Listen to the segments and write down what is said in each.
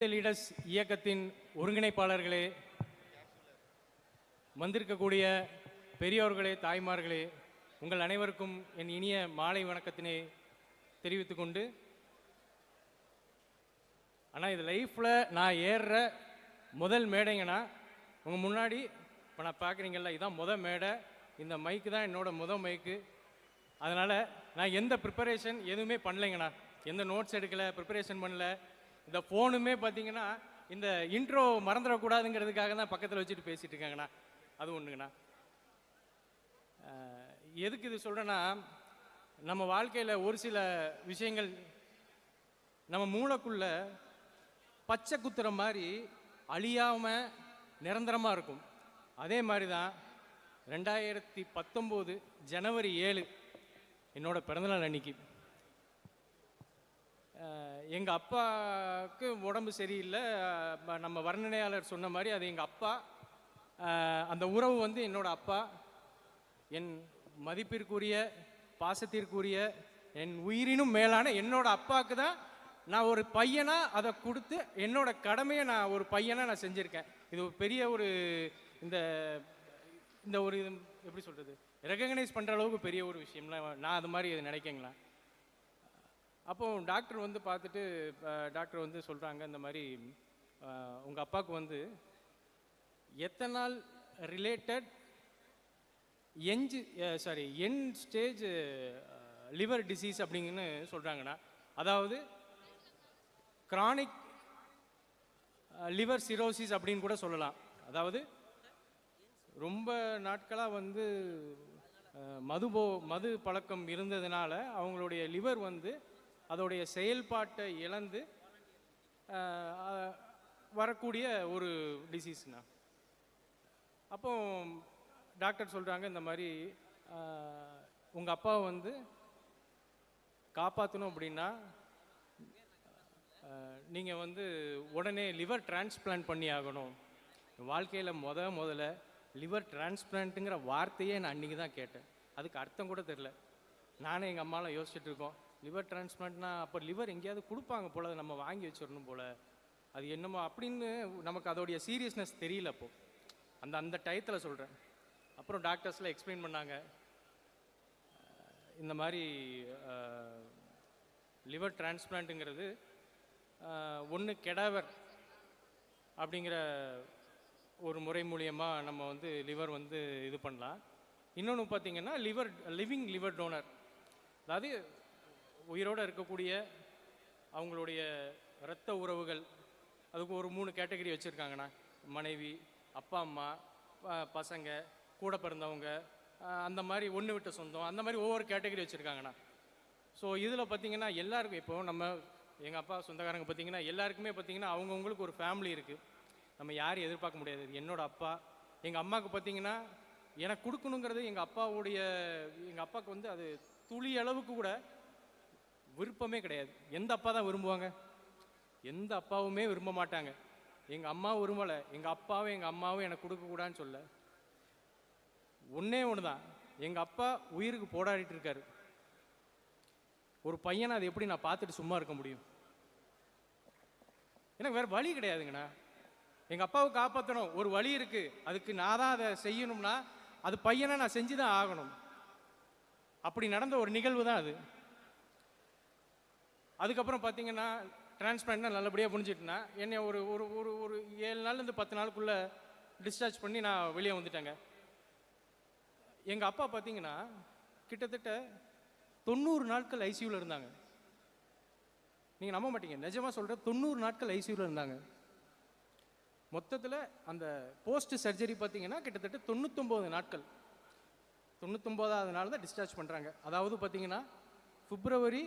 Leaders இயக்கத்தின் ஒருங்கிணைப்பாளர்களே, வந்திருக்கக்கூடிய பெரியோர்களே, தாய்மார்களே, உங்கள் அனைவருக்கும் என் இனிய மாலை வணக்கத்தினை தெரிவித்துக் கொண்டு, ஆனால் இது லைஃப்பில் நான் ஏறுற முதல் மேடைங்கண்ணா. உங்கள் முன்னாடி இப்போ நான் பார்க்குறீங்கல்ல, இதுதான் முதல் மேடை. இந்த மைக்கு தான் என்னோட முதல் மைக்கு. அதனால் நான் எந்த ப்ரிப்பரேஷன் எதுவுமே பண்ணலைங்கண்ணா. எந்த நோட்ஸ் எடுக்கலை, ப்ரிப்பரேஷன் பண்ணல. இந்த ஃபோனுமே பார்த்தீங்கன்னா இந்த இன்ட்ரோ மறந்துடக்கூடாதுங்கிறதுக்காக தான் பக்கத்தில் வச்சுட்டு பேசிகிட்டு இருக்காங்கண்ணா. அது ஒன்றுங்கண்ணா. எதுக்கு இது சொல்கிறேன்னா, நம்ம வாழ்க்கையில் ஒரு சில விஷயங்கள் நம்ம மூளைக்குள்ள பச்சை குத்துற மாதிரி அழியாமல் நிரந்தரமாக இருக்கும். அதே மாதிரி தான் 2019 ஜனவரி 7 என்னோட பிறந்தநாள் அன்னைக்கு எங்கள் அப்பாவுக்கு உடம்பு சரியில்லை. நம்ம வர்ணனையாளர் சொன்ன மாதிரி அது எங்கள் அப்பா. அந்த உறவு வந்து என்னோட அப்பா, என் மதிப்பிற்குரிய, பாசத்திற்குரிய, என் உயிரினும் மேலான என்னோட அப்பாவுக்கு தான் நான் ஒரு பையனாக அதை கொடுத்து என்னோட கடமையை நான் ஒரு பையனாக நான் செஞ்சுருக்கேன். இது ஒரு பெரிய ஒரு இந்த இந்த ஒரு இது எப்படி சொல்கிறது, ரெகக்னைஸ் பண்ணுற அளவுக்கு பெரிய ஒரு விஷயம்லாம் நான் அது மாதிரி இது நினைக்கங்களா. அப்போது டாக்டர் வந்து பார்த்துட்டு டாக்டர் வந்து சொல்கிறாங்க, இந்த மாதிரி உங்கள் அப்பாவுக்கு வந்து எத்தனை நாள் ரிலேட்டட் என் ஸ்டேஜ் லிவர் டிசீஸ் அப்படிங்கன்னு சொல்கிறாங்கண்ணா. அதாவது கிரானிக் லிவர் சிரோசிஸ் அப்படின்னு கூட சொல்லலாம். அதாவது ரொம்ப நாட்களாக வந்து மது பழக்கம் இருந்ததுனால அவங்களுடைய லிவர் வந்து அதோடைய செயல்பாட்டை இழந்து வரக்கூடிய ஒரு டிசீஸ்ண்ணா. அப்போ டாக்டர் சொல்கிறாங்க, இந்த மாதிரி உங்கள் அப்பாவை வந்து காப்பாற்றணும் அப்படின்னா நீங்கள் வந்து உடனே லிவர் டிரான்ஸ்பிளான்ட் பண்ணி ஆகணும். வாழ்க்கையில் முதல்ல லிவர் டிரான்ஸ்பிளான்ட்டுங்கிற வார்த்தையே நான் அன்றைக்கி தான் கேட்டேன். அதுக்கு அர்த்தம் கூட தெரில. நானே எங்கள் அம்மாலாம் யோசிச்சுட்டு இருக்கோம், லிவர் டிரான்ஸ்பிளான்ட்னா அப்போ லிவர் எங்கேயாவது கொடுப்பாங்க போல், அதை நம்ம வாங்கி வச்சிடணும் போல், அது என்னமோ அப்படின்னு நமக்கு அதோடைய சீரியஸ்னஸ் தெரியல. அப்போது அந்த டயத்தில் சொல்கிறேன். அப்புறம் டாக்டர்ஸ்லாம் எக்ஸ்பிளைன் பண்ணாங்க, இந்த மாதிரி லிவர் டிரான்ஸ்பிளான்ட்டுங்கிறது ஒன்று கெடாவர் அப்படிங்கிற ஒரு முறை மூலியமாக நம்ம வந்து லிவர் வந்து இது பண்ணலாம். இன்னொன்று பார்த்திங்கன்னா லிவிங் லிவர் டோனர், அதாவது உயிரோடு இருக்கக்கூடிய அவங்களுடைய இரத்த உறவுகள். அதுக்கு ஒரு 3 கேட்டகரி வச்சுருக்காங்கண்ணா. மனைவி, அப்பா அம்மா, பசங்க, கூட பிறந்தவங்க, அந்த மாதிரி ஒன்று விட்ட சொந்தம், அந்த மாதிரி ஒவ்வொரு கேட்டகரி வச்சுருக்காங்கண்ணா. ஸோ இதில் பார்த்திங்கன்னா எல்லாருக்கும், இப்போது எங்கள் அப்பா சொந்தக்காரங்க பார்த்திங்கன்னா எல்லாருக்குமே பார்த்திங்கன்னா அவங்கவுங்களுக்கு ஒரு ஃபேமிலி இருக்குது. நம்ம யாரையும் எதிர்பார்க்க முடியாது. என்னோடய அப்பா, எங்கள் அம்மாவுக்கு பார்த்திங்கன்னா எனக்கு கொடுக்கணுங்கிறது எங்கள் அப்பாவுக்கு வந்து அது துளி அளவுக்கு கூட விருப்பமே கிடையாது. எந்த அப்பா தான் விரும்புவாங்க? எந்த அப்பாவுமே விரும்ப மாட்டாங்க. எங்கள் அம்மாவும் விரும்பலை, எங்கள் அம்மாவும் எனக்கு கொடுக்கக்கூடாதுன்னு சொல்ல. ஒன்றே ஒன்று தான், எங்கள் அப்பா உயிருக்கு போராடிட்டு இருக்காரு. ஒரு பையனை அதை எப்படி நான் பார்த்துட்டு சும்மா இருக்க முடியும்? எனக்கு வேறு வழி கிடையாதுங்கண்ணா. எங்கள் அப்பாவை காப்பாற்றணும், ஒரு வழி இருக்குது. அதுக்கு நான் தான் அதை செய்யணும்னா அது பையனை நான் செஞ்சு தான் ஆகணும். அப்படி நடந்த ஒரு நிகழ்வு தான் அது. அதுக்கப்புறம் பார்த்தீங்கன்னா டிரான்ஸ்பிளான்ட்னா நல்லபடியாக புரிஞ்சிட்டுனா என்னை ஒரு ஒரு ஒரு ஒரு 7 நாள்லேருந்து 10 நாளுக்குள்ளே டிஸ்சார்ஜ் பண்ணி நான் வெளியே வந்துட்டேங்க. எங்கள் அப்பா பார்த்தீங்கன்னா கிட்டத்தட்ட 90 நாட்கள் ஐசியூவில் இருந்தாங்க. நீங்கள் நம்ப மாட்டீங்க, நிஜமாக சொல்கிறேன், 90 நாட்கள் ஐசியூவில் இருந்தாங்க. மொத்தத்தில் அந்த போஸ்ட் சர்ஜரி பார்த்தீங்கன்னா கிட்டத்தட்ட 99 நாட்கள். 99வது நாள் தான் டிஸ்சார்ஜ் பண்ணுறாங்க. அதாவது பார்த்தீங்கன்னா பிப்ரவரி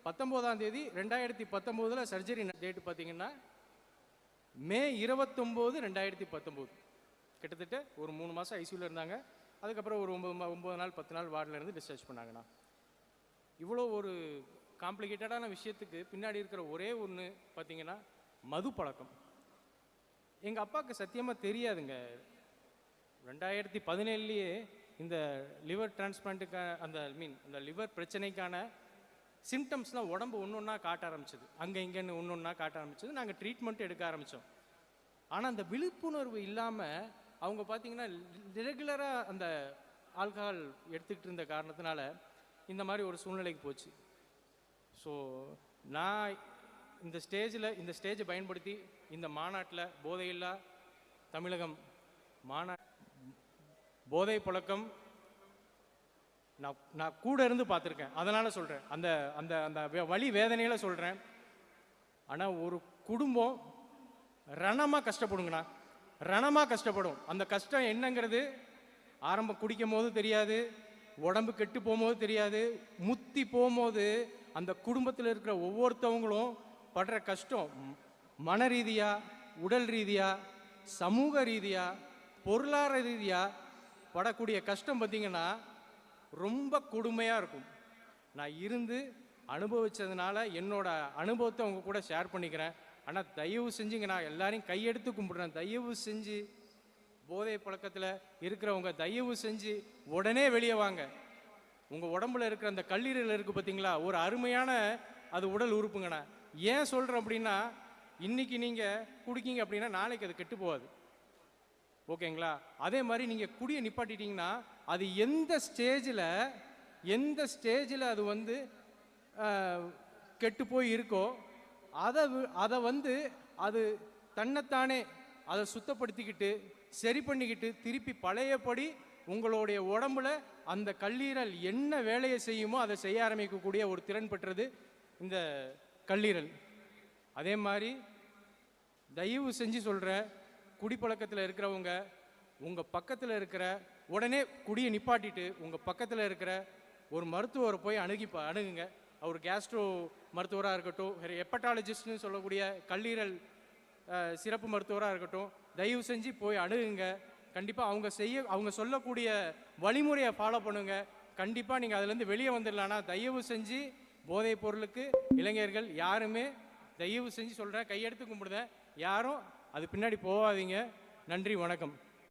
19ஆம் தேதி 2019 சர்ஜரி டேட்டு பார்த்தீங்கன்னா மே 29, 2019. கிட்டத்தட்ட ஒரு 3 மாதம் ஐசியூவில் இருந்தாங்க. அதுக்கப்புறம் ஒரு 9 நாள் 10 நாள் வார்டில் இருந்து டிஸ்சார்ஜ் பண்ணாங்கண்ணா. இவ்வளோ ஒரு காம்ப்ளிகேட்டடான விஷயத்துக்கு பின்னாடி இருக்கிற ஒரே ஒன்று பார்த்தீங்கன்னா மது பழக்கம். எங்கள் அப்பாவுக்கு சத்தியமாக தெரியாதுங்க. 2017 இந்த லிவர் டிரான்ஸ்பிளான்ட்டுக்கான அந்த லிவர் பிரச்சனைக்கான சிம்டம்ஸ்லாம் உடம்பு ஒன்று ஒன்றா காட்ட ஆரம்பிச்சது, அங்கே இங்கேன்னு ஒன்று ஒன்றா காட்ட ஆரம்பிச்சது. நாங்கள் ட்ரீட்மெண்ட் எடுக்க ஆரம்பித்தோம். ஆனால் அந்த விழிப்புணர்வு இல்லாமல் அவங்க பார்த்தீங்கன்னா ரெகுலராக அந்த ஆல்கஹால் எடுத்துக்கிட்டு இருந்த காரணத்தினால இந்த மாதிரி ஒரு சூழ்நிலைக்கு போச்சு. ஸோ நான் இந்த ஸ்டேஜை பயன்படுத்தி இந்த மாநாட்டில் போதையில்லா தமிழகம் போதை பழக்கம் நான் கூட இருந்து பார்த்துருக்கேன், அதனால் சொல்கிறேன். அந்த அந்த அந்த வலி வேதனையில் சொல்கிறேன். ஆனால் ஒரு குடும்பம் ரணமாக கஷ்டப்படுங்கண்ணா, ரணமாக கஷ்டப்படும். அந்த கஷ்டம் என்னங்கிறது ஆரம்பம் குடிக்கும் போது தெரியாது, உடம்பு கெட்டு போகும்போது தெரியாது, முத்தி போகும்போது அந்த குடும்பத்தில் இருக்கிற ஒவ்வொருத்தவங்களும் படுற கஷ்டம் மன ரீதியாக, உடல் ரீதியாக, சமூக ரீதியாக, பொருளாதார ரீதியாக படக்கூடிய கஷ்டம் பார்த்திங்கன்னா ரொம்ப கொடுமையாக இருக்கும். நான் இருந்து அனுபவித்ததுனால என்னோட அனுபவத்தை அவங்க கூட ஷேர் பண்ணிக்கிறேன். ஆனால் தயவு செஞ்சுங்க, நான் எல்லாரையும் கையெடுத்து கும்பிடுறேன், தயவு செஞ்சு போதை பழக்கத்தில் இருக்கிறவங்க தயவு செஞ்சு உடனே வெளியே வாங்க. உங்கள் உடம்புல இருக்கிற அந்த கல்லீரல் இருக்குது பார்த்தீங்களா, ஒரு அருமையான அது உடல் உறுப்புங்கண்ணா. ஏன் சொல்கிறேன் அப்படின்னா, இன்றைக்கி நீங்கள் குடிக்கிங்க அப்படின்னா நாளைக்கு அது கெட்டு போகாது, ஓகேங்களா? அதே மாதிரி நீங்கள் குடியை நிப்பாட்டிட்டீங்கன்னா அது எந்த ஸ்டேஜில் அது வந்து கெட்டு போய் இருக்கோ அதை வந்து அது தன்னைத்தானே அதை சுத்தப்படுத்திக்கிட்டு சரி பண்ணிக்கிட்டு திருப்பி பழையபடி உங்களுடைய உடம்புல அந்த கல்லீரல் என்ன வேலையை செய்யுமோ அதை செய்ய ஆரம்பிக்கக்கூடிய ஒரு திறன் பெற்றது இந்த கல்லீரல். அதே மாதிரி தயவு செஞ்சு சொல்கிறேன், குடிப்பழக்கத்தில் இருக்கிறவங்க உங்கள் பக்கத்தில் இருக்கிற உடனே குடியை நிப்பாட்டிட்டு உங்கள் பக்கத்தில் இருக்கிற ஒரு மருத்துவரை போய் அணுகுங்க. அவர் கேஸ்ட்ரோ மருத்துவராக இருக்கட்டும், ஹெப்படாலஜிஸ்ட்னு சொல்லக்கூடிய கல்லீரல் சிறப்பு மருத்துவராக இருக்கட்டும், தயவு செஞ்சு போய் அணுகுங்க. கண்டிப்பாக அவங்க சொல்லக்கூடிய வழிமுறையை ஃபாலோ பண்ணுங்க. கண்டிப்பாக நீங்கள் அதுலேருந்து வெளியே வந்துடலான்னா தயவு செஞ்சு போதைப் பொருளுக்கு இளைஞர்கள் யாருமே தயவு செஞ்சு சொல்கிறேன், கையெடுத்து கும்பிடுதேன், யாரும் அது பின்னாடி போகாதீங்க. நன்றி, வணக்கம்.